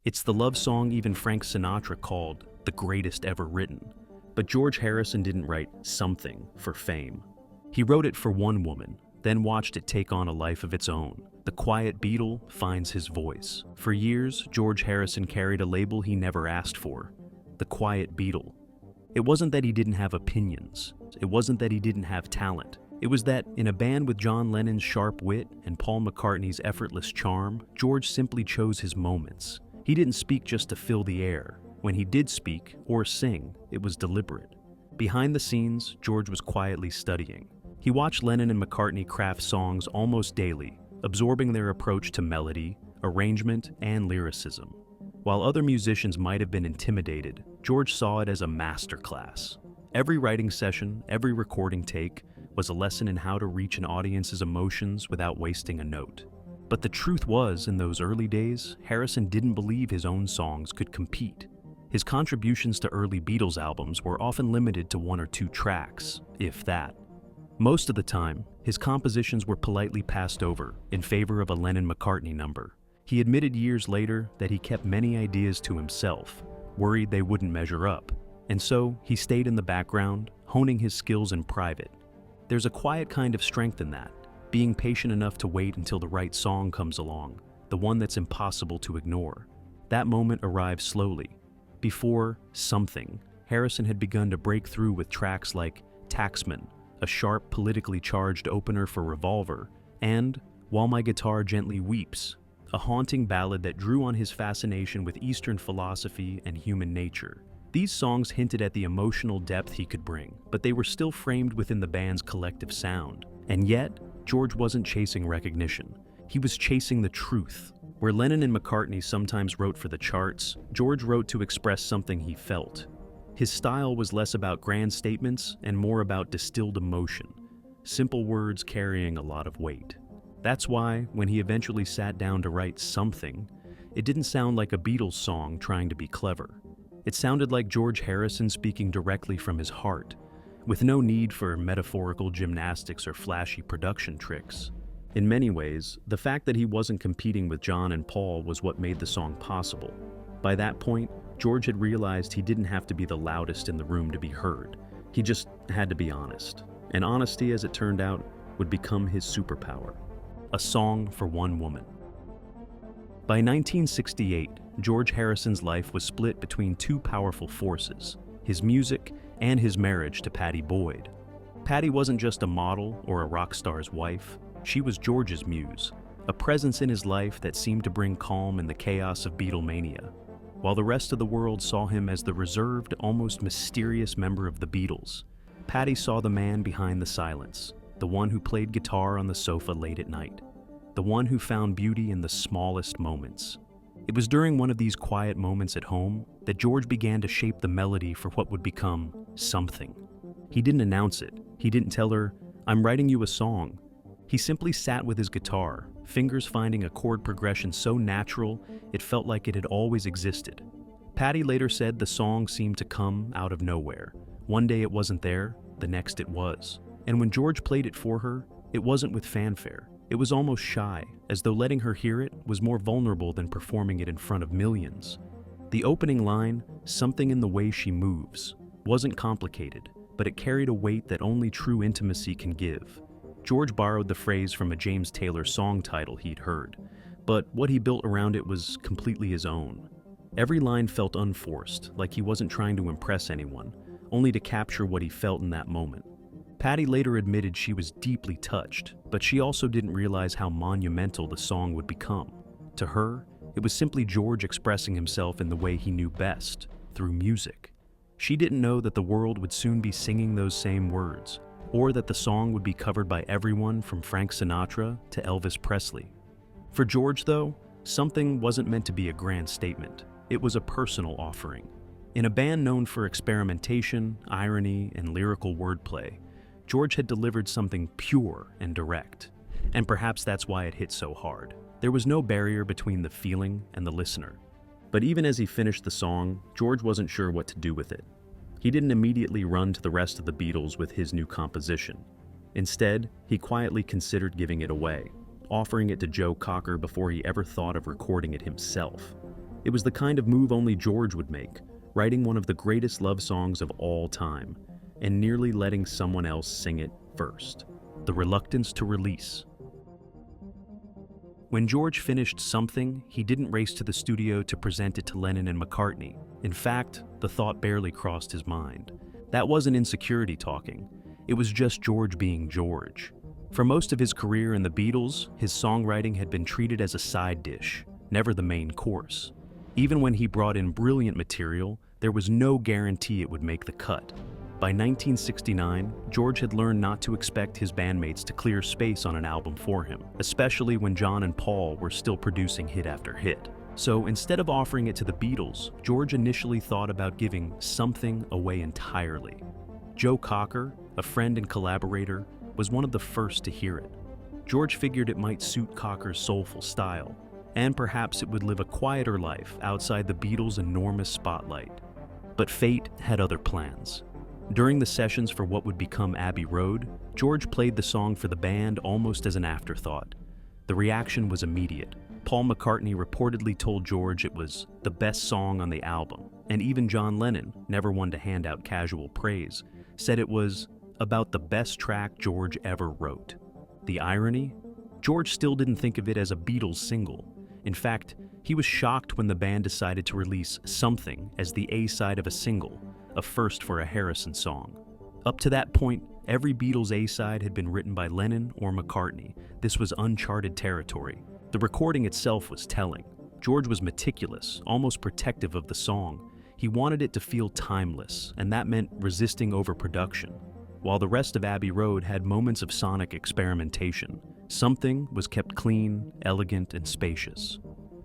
It's the love song even Frank Sinatra called the greatest ever written. But George Harrison didn't write Something for fame. He wrote it for one woman, then watched it take on a life of its own. The quiet Beatle finds his voice. For years, George Harrison carried a label he never asked for, the quiet Beatle. It wasn't that he didn't have opinions. It wasn't that he didn't have talent. It was that, in a band with John Lennon's sharp wit and Paul McCartney's effortless charm, George simply chose his moments. He didn't speak just to fill the air. When he did speak, or sing, it was deliberate. Behind the scenes, George was quietly studying. He watched Lennon and McCartney craft songs almost daily, absorbing their approach to melody, arrangement, and lyricism. While other musicians might have been intimidated, George saw it as a masterclass. Every writing session, every recording take, was a lesson in how to reach an audience's emotions without wasting a note. But the truth was, in those early days, Harrison didn't believe his own songs could compete. His contributions to early Beatles albums were often limited to one or two tracks, if that. Most of the time, his compositions were politely passed over in favor of a Lennon-McCartney number. He admitted years later that he kept many ideas to himself, worried they wouldn't measure up, and so he stayed in the background, honing his skills in private. There's a quiet kind of strength in that, being patient enough to wait until the right song comes along, the one that's impossible to ignore. That moment arrived slowly. Before Something, Harrison had begun to break through with tracks like Taxman, a sharp, politically charged opener for Revolver, and While My Guitar Gently Weeps, a haunting ballad that drew on his fascination with Eastern philosophy and human nature. These songs hinted at the emotional depth he could bring, but they were still framed within the band's collective sound. And yet, George wasn't chasing recognition. He was chasing the truth. Where Lennon and McCartney sometimes wrote for the charts, George wrote to express something he felt. His style was less about grand statements and more about distilled emotion, simple words carrying a lot of weight. That's why, when he eventually sat down to write Something, it didn't sound like a Beatles song trying to be clever. It sounded like George Harrison speaking directly from his heart, with no need for metaphorical gymnastics or flashy production tricks. In many ways, the fact that he wasn't competing with John and Paul was what made the song possible. By that point, George had realized he didn't have to be the loudest in the room to be heard. He just had to be honest. And honesty, as it turned out, would become his superpower. A song for one woman. By 1968, George Harrison's life was split between two powerful forces, his music and his marriage to Pattie Boyd. Pattie wasn't just a model or a rock star's wife. She was George's muse, a presence in his life that seemed to bring calm in the chaos of Beatlemania, while the rest of the world saw him as the reserved, almost mysterious member of the Beatles. Pattie saw the man behind the silence, the one who played guitar on the sofa late at night, the one who found beauty in the smallest moments. It was during one of these quiet moments at home that George began to shape the melody for what would become Something. He didn't announce it. He didn't tell her, "I'm writing you a song." He simply sat with his guitar, fingers finding a chord progression so natural it felt like it had always existed. Pattie later said the song seemed to come out of nowhere. One day it wasn't there, the next it was. And when George played it for her, it wasn't with fanfare. It was almost shy, as though letting her hear it was more vulnerable than performing it in front of millions. The opening line, "Something in the way she moves," wasn't complicated, but it carried a weight that only true intimacy can give. George borrowed the phrase from a James Taylor song title he'd heard, but what he built around it was completely his own. Every line felt unforced, like he wasn't trying to impress anyone, only to capture what he felt in that moment. Pattie later admitted she was deeply touched, but she also didn't realize how monumental the song would become. To her, it was simply George expressing himself in the way he knew best, through music. She didn't know that the world would soon be singing those same words, or that the song would be covered by everyone from Frank Sinatra to Elvis Presley. For George, though, Something wasn't meant to be a grand statement. It was a personal offering. In a band known for experimentation, irony, and lyrical wordplay, George had delivered something pure and direct. And perhaps that's why it hit so hard. There was no barrier between the feeling and the listener. But even as he finished the song, George wasn't sure what to do with it. He didn't immediately run to the rest of the Beatles with his new composition. Instead, he quietly considered giving it away, offering it to Joe Cocker before he ever thought of recording it himself. It was the kind of move only George would make, writing one of the greatest love songs of all time, and nearly letting someone else sing it first. The reluctance to release. When George finished Something, he didn't race to the studio to present it to Lennon and McCartney. In fact, the thought barely crossed his mind. That wasn't insecurity talking. It was just George being George. For most of his career in the Beatles, his songwriting had been treated as a side dish, never the main course. Even when he brought in brilliant material, there was no guarantee it would make the cut. By 1969, George had learned not to expect his bandmates to clear space on an album for him, especially when John and Paul were still producing hit after hit. So instead of offering it to the Beatles, George initially thought about giving Something away entirely. Joe Cocker, a friend and collaborator, was one of the first to hear it. George figured it might suit Cocker's soulful style, and perhaps it would live a quieter life outside the Beatles' enormous spotlight. But fate had other plans. During the sessions for what would become Abbey Road, George played the song for the band almost as an afterthought. The reaction was immediate. Paul McCartney reportedly told George it was the best song on the album, and even John Lennon, never one to hand out casual praise, said it was about the best track George ever wrote. The irony? George still didn't think of it as a Beatles single. In fact, he was shocked when the band decided to release Something as the A-side of a single, a first for a Harrison song. Up to that point, every Beatles A-side had been written by Lennon or McCartney. This was uncharted territory. The recording itself was telling. George was meticulous, almost protective of the song. He wanted it to feel timeless, and that meant resisting overproduction. While the rest of Abbey Road had moments of sonic experimentation, Something was kept clean, elegant, and spacious.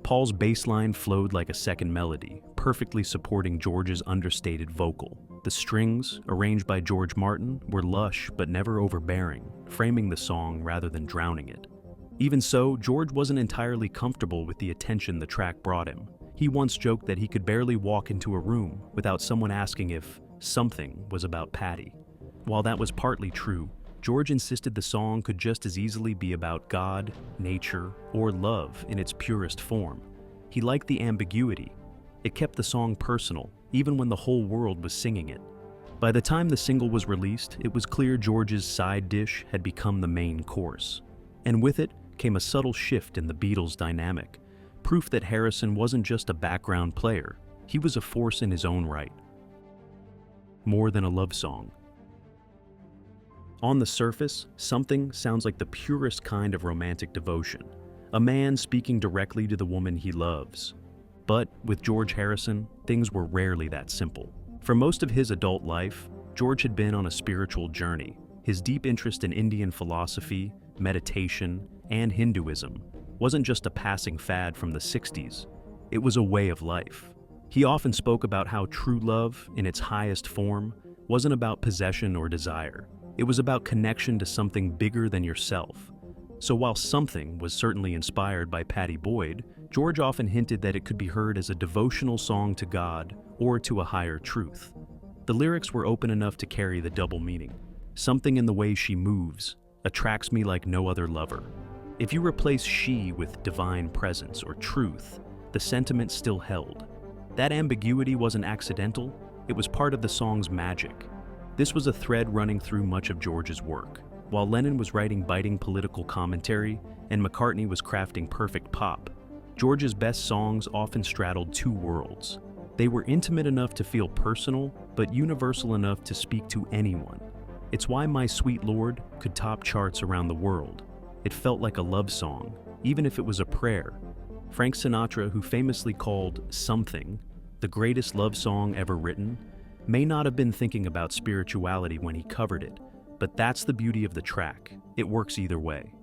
Paul's bass line flowed like a second melody, perfectly supporting George's understated vocal. The strings, arranged by George Martin, were lush but never overbearing, framing the song rather than drowning it. Even so, George wasn't entirely comfortable with the attention the track brought him. He once joked that he could barely walk into a room without someone asking if Something was about Patty. While that was partly true, George insisted the song could just as easily be about God, nature, or love in its purest form. He liked the ambiguity. It kept the song personal, even when the whole world was singing it. By the time the single was released, it was clear George's side dish had become the main course. And with it came a subtle shift in the Beatles' dynamic, proof that Harrison wasn't just a background player, he was a force in his own right. More than a love song. On the surface, Something sounds like the purest kind of romantic devotion, a man speaking directly to the woman he loves. But with George Harrison, things were rarely that simple. For most of his adult life, George had been on a spiritual journey. His deep interest in Indian philosophy, meditation, and Hinduism wasn't just a passing fad from the 60s, it was a way of life. He often spoke about how true love, in its highest form, wasn't about possession or desire. It was about connection to something bigger than yourself. So while Something was certainly inspired by Pattie Boyd, George often hinted that it could be heard as a devotional song to God or to a higher truth. The lyrics were open enough to carry the double meaning. Something in the way she moves attracts me like no other lover. If you replace she with divine presence or truth, the sentiment still held. That ambiguity wasn't accidental, it was part of the song's magic. This was a thread running through much of George's work. While Lennon was writing biting political commentary and McCartney was crafting perfect pop, George's best songs often straddled two worlds. They were intimate enough to feel personal, but universal enough to speak to anyone. It's why My Sweet Lord could top charts around the world. It felt like a love song, even if it was a prayer. Frank Sinatra, who famously called Something the greatest love song ever written, may not have been thinking about spirituality when he covered it, but that's the beauty of the track. It works either way.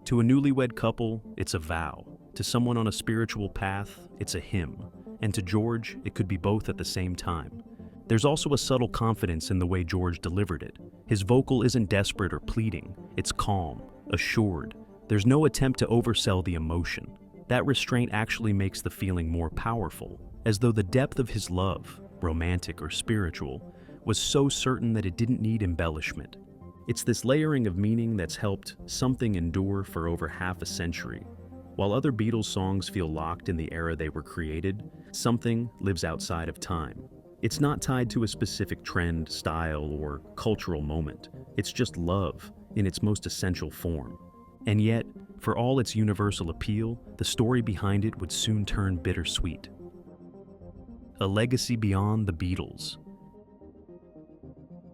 To a newlywed couple, it's a vow. To someone on a spiritual path, it's a hymn. And to George, it could be both at the same time. There's also a subtle confidence in the way George delivered it. His vocal isn't desperate or pleading. It's calm, assured. There's no attempt to oversell the emotion. That restraint actually makes the feeling more powerful, as though the depth of his love, romantic or spiritual, was so certain that it didn't need embellishment. It's this layering of meaning that's helped Something endure for over half a century. While other Beatles songs feel locked in the era they were created, Something lives outside of time. It's not tied to a specific trend, style, or cultural moment. It's just love in its most essential form. And yet, for all its universal appeal, the story behind it would soon turn bittersweet. A legacy beyond the Beatles.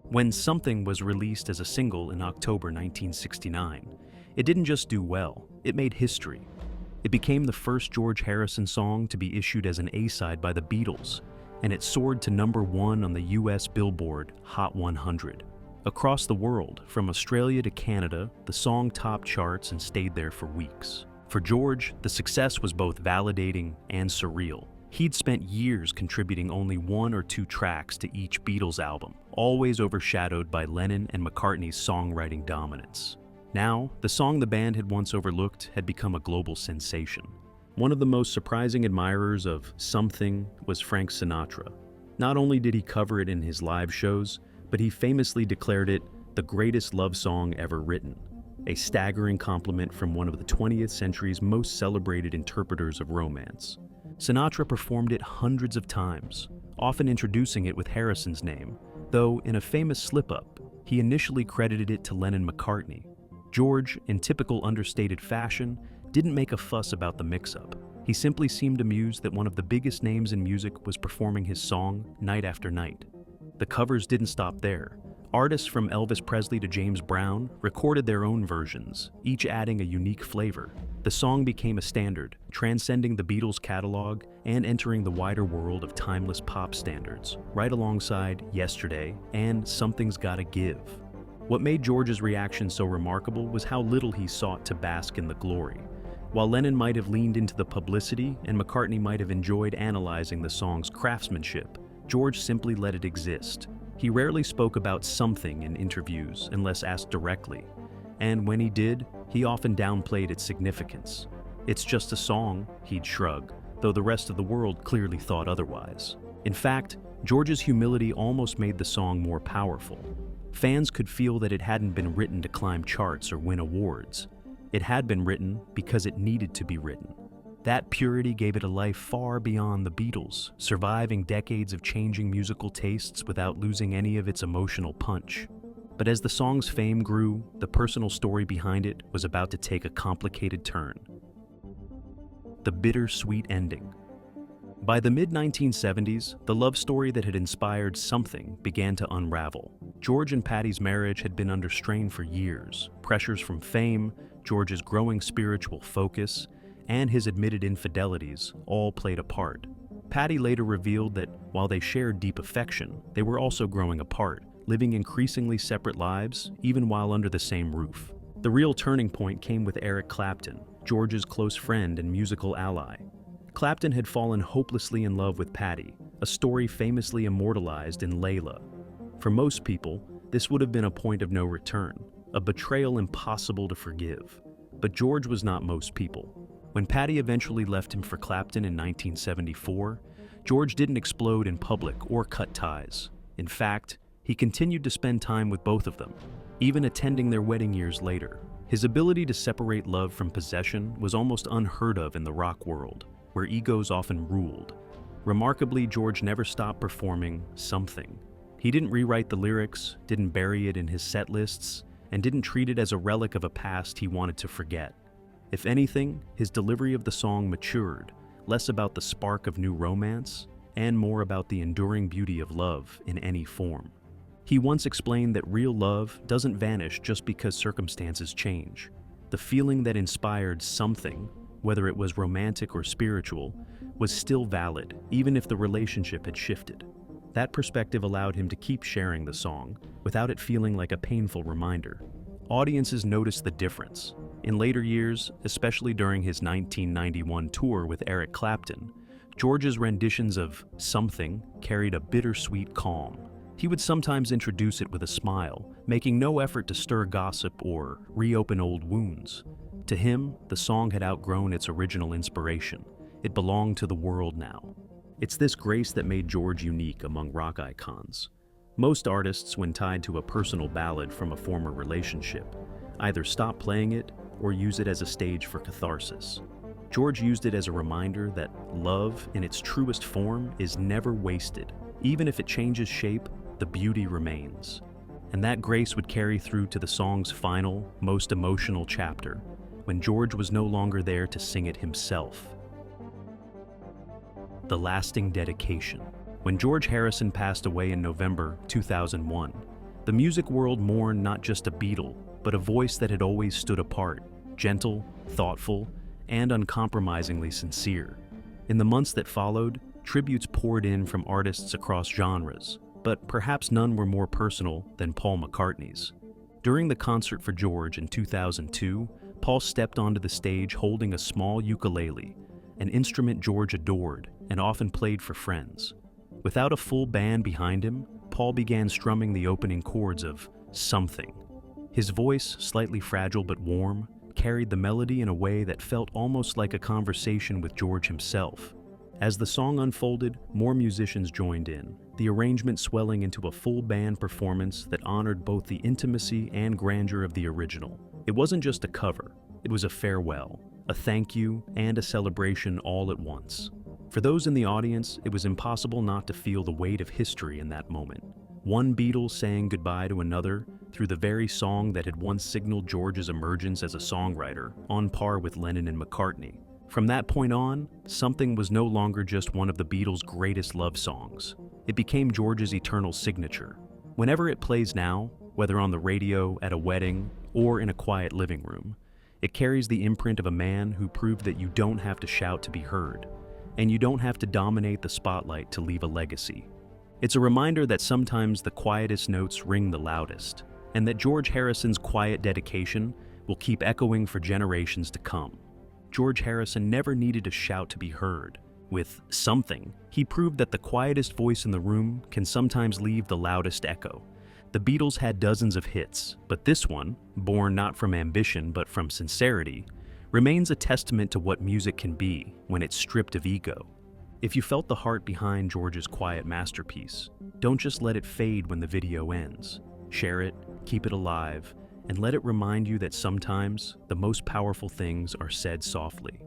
When Something was released as a single in October 1969, it didn't just do well, it made history. It became the first George Harrison song to be issued as an A-side by the Beatles, and it soared to #1 on the US Billboard Hot 100. Across the world, from Australia to Canada, the song topped charts and stayed there for weeks. For George, the success was both validating and surreal. He'd spent years contributing only 1 or 2 tracks to each Beatles album, always overshadowed by Lennon and McCartney's songwriting dominance. Now, the song the band had once overlooked had become a global sensation. One of the most surprising admirers of Something was Frank Sinatra. Not only did he cover it in his live shows, but he famously declared it the greatest love song ever written, a staggering compliment from one of the 20th century's most celebrated interpreters of romance. Sinatra performed it hundreds of times, often introducing it with Harrison's name, though in a famous slip-up, he initially credited it to Lennon and McCartney. George, in typical understated fashion, didn't make a fuss about the mix-up. He simply seemed amused that one of the biggest names in music was performing his song night after night. The covers didn't stop there. Artists from Elvis Presley to James Brown recorded their own versions, each adding a unique flavor. The song became a standard, transcending the Beatles' catalog and entering the wider world of timeless pop standards, right alongside Yesterday and Something's Gotta Give. What made George's reaction so remarkable was how little he sought to bask in the glory. While Lennon might have leaned into the publicity and McCartney might have enjoyed analyzing the song's craftsmanship, George simply let it exist. He rarely spoke about Something in interviews unless asked directly, and when he did, he often downplayed its significance. It's just a song, he'd shrug, though the rest of the world clearly thought otherwise. In fact, George's humility almost made the song more powerful. Fans could feel that it hadn't been written to climb charts or win awards. It had been written because it needed to be written. That purity gave it a life far beyond the Beatles, surviving decades of changing musical tastes without losing any of its emotional punch. But as the song's fame grew, the personal story behind it was about to take a complicated turn. The bittersweet ending. By the mid-1970s, the love story that had inspired Something began to unravel. George and Patty's marriage had been under strain for years. Pressures from fame, George's growing spiritual focus, and his admitted infidelities all played a part. Patty later revealed that while they shared deep affection, they were also growing apart, living increasingly separate lives, even while under the same roof. The real turning point came with Eric Clapton, George's close friend and musical ally. Clapton had fallen hopelessly in love with Patty, a story famously immortalized in Layla. For most people, this would have been a point of no return, a betrayal impossible to forgive. But George was not most people. When Patty eventually left him for Clapton in 1974, George didn't explode in public or cut ties. In fact, he continued to spend time with both of them, even attending their wedding years later. His ability to separate love from possession was almost unheard of in the rock world, where egos often ruled. Remarkably, George never stopped performing Something. He didn't rewrite the lyrics, didn't bury it in his set lists, and didn't treat it as a relic of a past he wanted to forget. If anything, his delivery of the song matured, less about the spark of new romance, and more about the enduring beauty of love in any form. He once explained that real love doesn't vanish just because circumstances change. The feeling that inspired Something, whether it was romantic or spiritual, was still valid, even if the relationship had shifted. That perspective allowed him to keep sharing the song, without it feeling like a painful reminder. Audiences noticed the difference. In later years, especially during his 1991 tour with Eric Clapton, George's renditions of Something carried a bittersweet calm. He would sometimes introduce it with a smile, making no effort to stir gossip or reopen old wounds. To him, the song had outgrown its original inspiration. It belonged to the world now. It's this grace that made George unique among rock icons. Most artists, when tied to a personal ballad from a former relationship, either stop playing it or use it as a stage for catharsis. George used it as a reminder that love, in its truest form, is never wasted. Even if it changes shape, the beauty remains. And that grace would carry through to the song's final, most emotional chapter, when George was no longer there to sing it himself. The lasting dedication. When George Harrison passed away in November 2001, the music world mourned not just a Beatle, but a voice that had always stood apart, gentle, thoughtful, and uncompromisingly sincere. In the months that followed, tributes poured in from artists across genres, but perhaps none were more personal than Paul McCartney's. During the concert for George in 2002, Paul stepped onto the stage holding a small ukulele, an instrument George adored and often played for friends. Without a full band behind him, Paul began strumming the opening chords of Something. His voice, slightly fragile but warm, carried the melody in a way that felt almost like a conversation with George himself. As the song unfolded, more musicians joined in, the arrangement swelling into a full band performance that honored both the intimacy and grandeur of the original. It wasn't just a cover, it was a farewell, a thank you, and a celebration all at once. For those in the audience, it was impossible not to feel the weight of history in that moment. One Beatle saying goodbye to another through the very song that had once signaled George's emergence as a songwriter, on par with Lennon and McCartney. From that point on, Something was no longer just one of the Beatles' greatest love songs. It became George's eternal signature. Whenever it plays now, whether on the radio, at a wedding, or in a quiet living room, it carries the imprint of a man who proved that you don't have to shout to be heard, and you don't have to dominate the spotlight to leave a legacy. It's a reminder that sometimes the quietest notes ring the loudest, and that George Harrison's quiet dedication will keep echoing for generations to come. George Harrison never needed to shout to be heard. With Something, he proved that the quietest voice in the room can sometimes leave the loudest echo. The Beatles had dozens of hits, but this one, born not from ambition but from sincerity, remains a testament to what music can be when it's stripped of ego. If you felt the heart behind George's quiet masterpiece, don't just let it fade when the video ends. Share it, keep it alive, and let it remind you that sometimes the most powerful things are said softly.